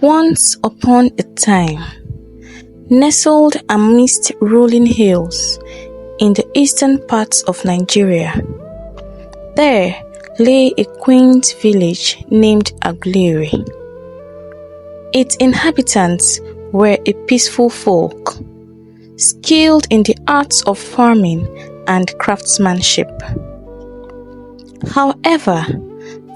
Once upon a time, nestled amidst rolling hills in the eastern parts of Nigeria, there lay a quaint village named Aguleri. Its inhabitants were a peaceful folk, skilled in the arts of farming and craftsmanship. However,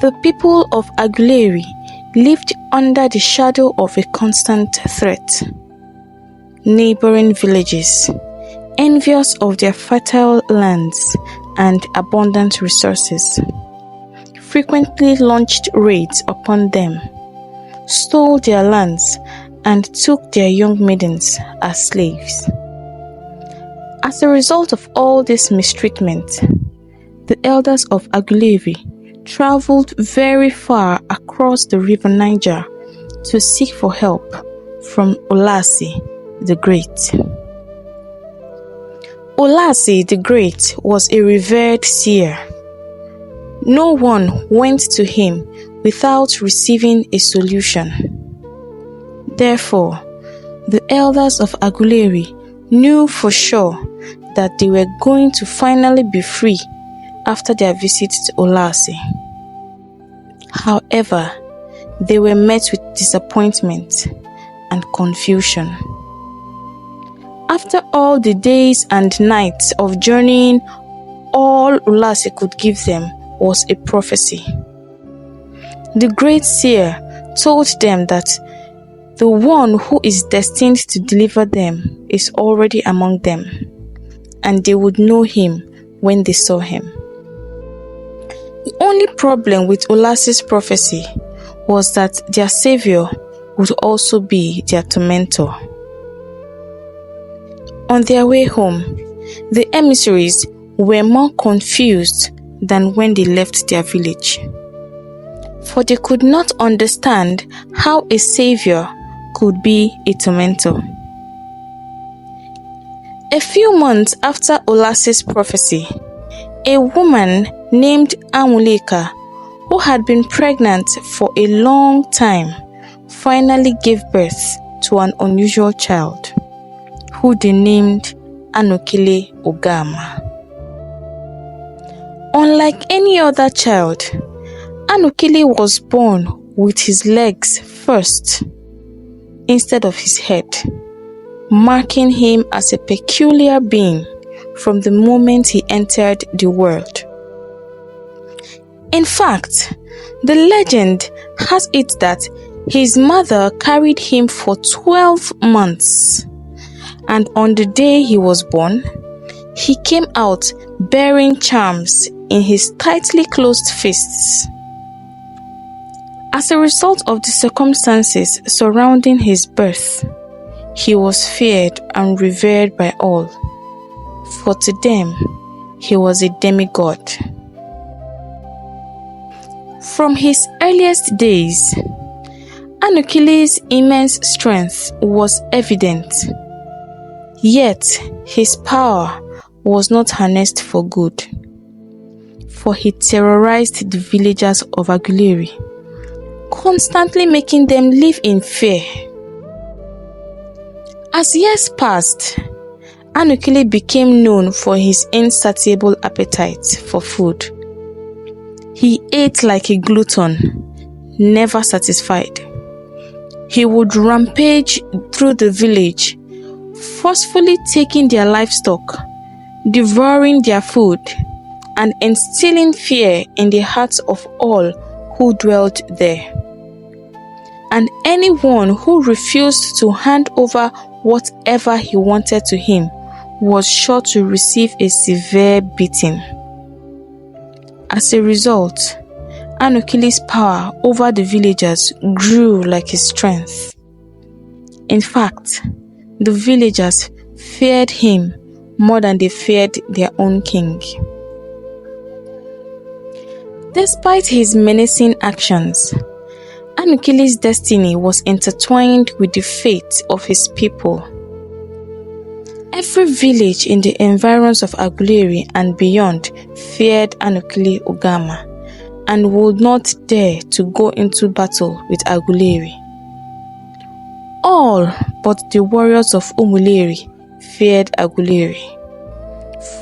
the people of Aguleri lived under the shadow of a constant threat. Neighboring villages, envious of their fertile lands and abundant resources, frequently launched raids upon them, stole their lands, and took their young maidens as slaves. As a result of all this mistreatment, the elders of Aguleri traveled very far across the river Niger to seek for help from Olasi the Great. Olasi the Great was a revered seer. No one went to him without receiving a solution. Therefore, the elders of Aguleri knew for sure that they were going to finally be free after their visit to Olasi. However, they were met with disappointment and confusion. After all the days and nights of journeying, all Olasi could give them was a prophecy. The great seer told them that the one who is destined to deliver them is already among them, and they would know him when they saw him. The only problem with Olasi's prophecy was that their savior would also be their tormentor. On their way home, the emissaries were more confused than when they left their village, for they could not understand how a savior could be a tormentor. A few months after Olasi's prophecy, a woman named Amuleka, who had been pregnant for a long time, finally gave birth to an unusual child, who they named Anukili Ugama. Unlike any other child, Anukili was born with his legs first, instead of his head, marking him as a peculiar being from the moment he entered the world. In fact, the legend has it that his mother carried him for 12 months, and on the day he was born, he came out bearing charms in his tightly closed fists. As a result of the circumstances surrounding his birth, he was feared and revered by all, for to them he was a demigod. From his earliest days, Anukili's immense strength was evident, yet his power was not harnessed for good, for he terrorized the villagers of Aguleri, constantly making them live in fear. As years passed, Anukili became known for his insatiable appetite for food. He ate like a glutton, never satisfied. He would rampage through the village, forcefully taking their livestock, devouring their food, and instilling fear in the hearts of all who dwelt there. And anyone who refused to hand over whatever he wanted to him was sure to receive a severe beating. As a result, Anukili's power over the villagers grew like his strength. In fact, the villagers feared him more than they feared their own king. Despite his menacing actions, Anukili's destiny was intertwined with the fate of his people. Every village in the environs of Aguleri and beyond feared Anukili Ugama and would not dare to go into battle with Aguleri, All but the warriors of Umuleri feared Aguleri,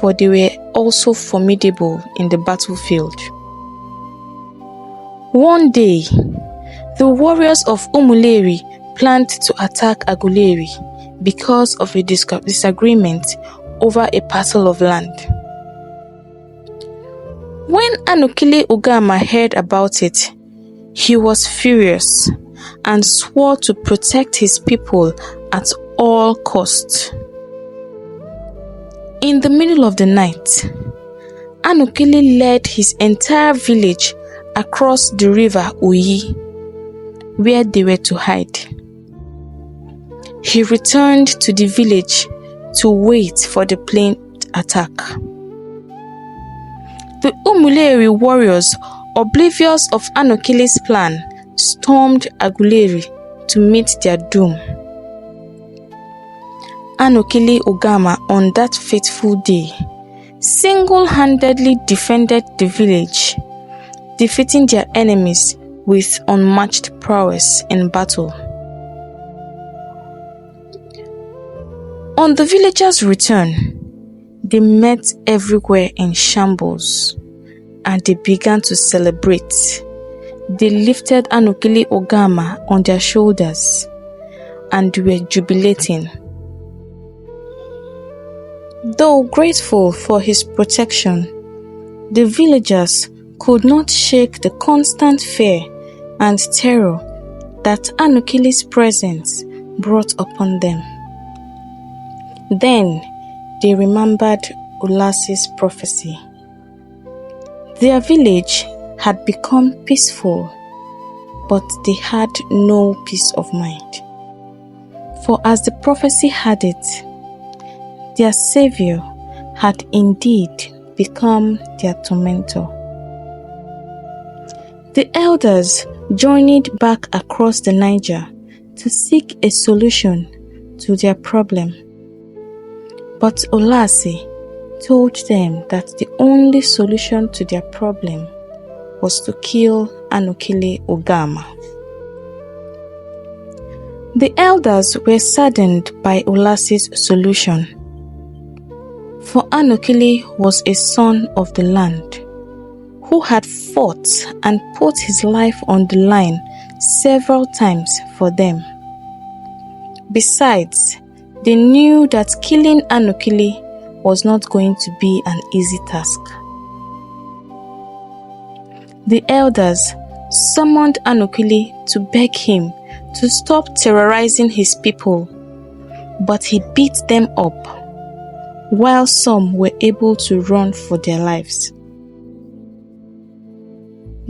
for they were also formidable in the battlefield. One day, the warriors of Umuleri planned to attack Aguleri because of a disagreement over a parcel of land. When Anukili Ugama heard about it, he was furious and swore to protect his people at all costs. In the middle of the night, Anukili led his entire village across the river Uyi, where they were to hide. He returned to the village to wait for the planned attack. The Umuleri warriors, oblivious of Anukili's plan, stormed Aguleri to meet their doom. Anukili Ugama on that fateful day single-handedly defended the village, defeating their enemies with unmatched prowess in battle. On the villagers' return, they met everywhere in shambles, and they began to celebrate. They lifted Anukili Ugama on their shoulders and were jubilating. Though grateful for his protection, the villagers could not shake the constant fear and terror that Anukili's presence brought upon them. Then they remembered Ulasi's prophecy. Their village had become peaceful, but they had no peace of mind. For as the prophecy had it, their savior had indeed become their tormentor. The elders journeyed back across the Niger to seek a solution to their problem. But Ulasi told them that the only solution to their problem was to kill Anukili Ugama. The elders were saddened by Ulasi's solution, for Anukili was a son of the land who had fought and put his life on the line several times for them. Besides, they knew that killing Anukili was not going to be an easy task. The elders summoned Anukili to beg him to stop terrorizing his people, but he beat them up, while some were able to run for their lives.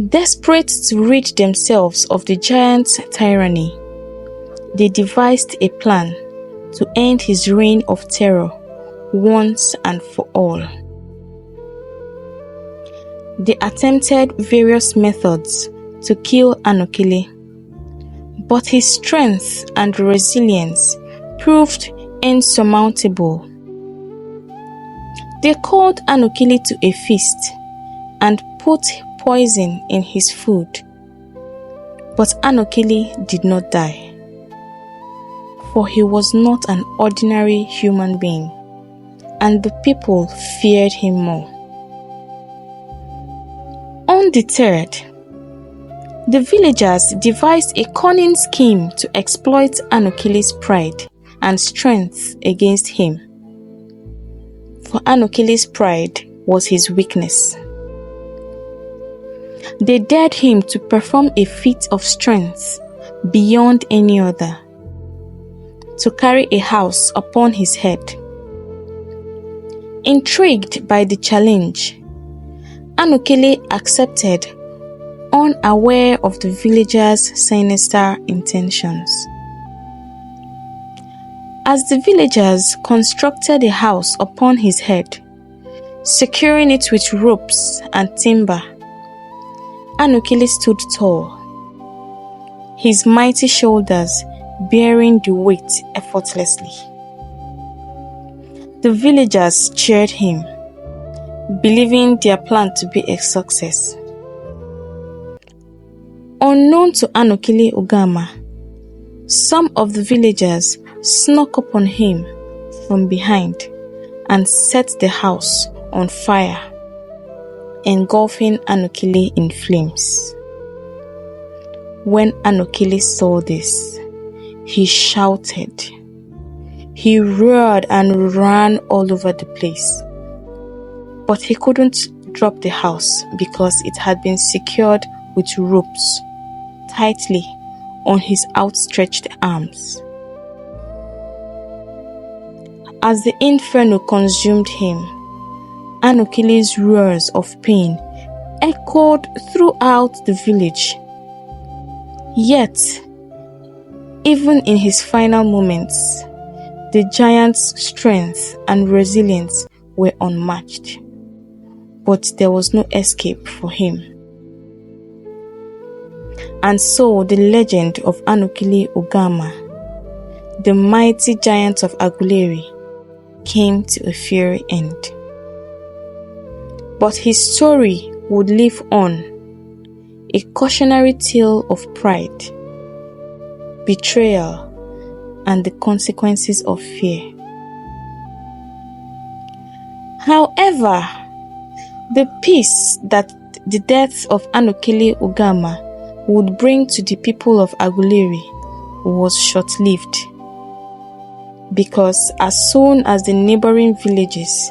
Desperate to rid themselves of the giant's tyranny, they devised a plan to end his reign of terror once and for all. They attempted various methods to kill Anukili, but his strength and resilience proved insurmountable. They called Anukili to a feast and put poison in his food, but Anukili did not die, for he was not an ordinary human being, and the people feared him more. Undeterred, the villagers devised a cunning scheme to exploit Anukili's pride and strength against him, for Anukili's pride was his weakness. They dared him to perform a feat of strength beyond any other, to carry a house upon his head. Intrigued by the challenge, Anukili accepted, unaware of the villagers' sinister intentions. As the villagers constructed a house upon his head, securing it with ropes and timber, Anukili stood tall, his mighty shoulders bearing the weight effortlessly. The villagers cheered him, believing their plan to be a success. Unknown to Anukili Ugama, Some of the villagers snuck up on him from behind and set the house on fire, engulfing Anukili in flames. When Anukili saw this, he shouted. He roared and ran all over the place. But he couldn't drop the house because it had been secured with ropes tightly on his outstretched arms. As the inferno consumed him, Anukili's roars of pain echoed throughout the village. Yet, even in his final moments, the giant's strength and resilience were unmatched. But there was no escape for him. And so the legend of Anukili Ugama, the mighty giant of Aguleri, came to a fiery end. But his story would live on, a cautionary tale of pride, betrayal, and the consequences of fear. However, the peace that the death of Anukili Ugama would bring to the people of Aguleri was short-lived, because as soon as the neighboring villages,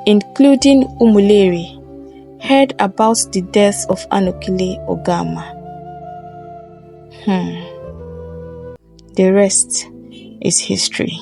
including Umuleri, heard about the death of Anukili Ugama, the rest is history.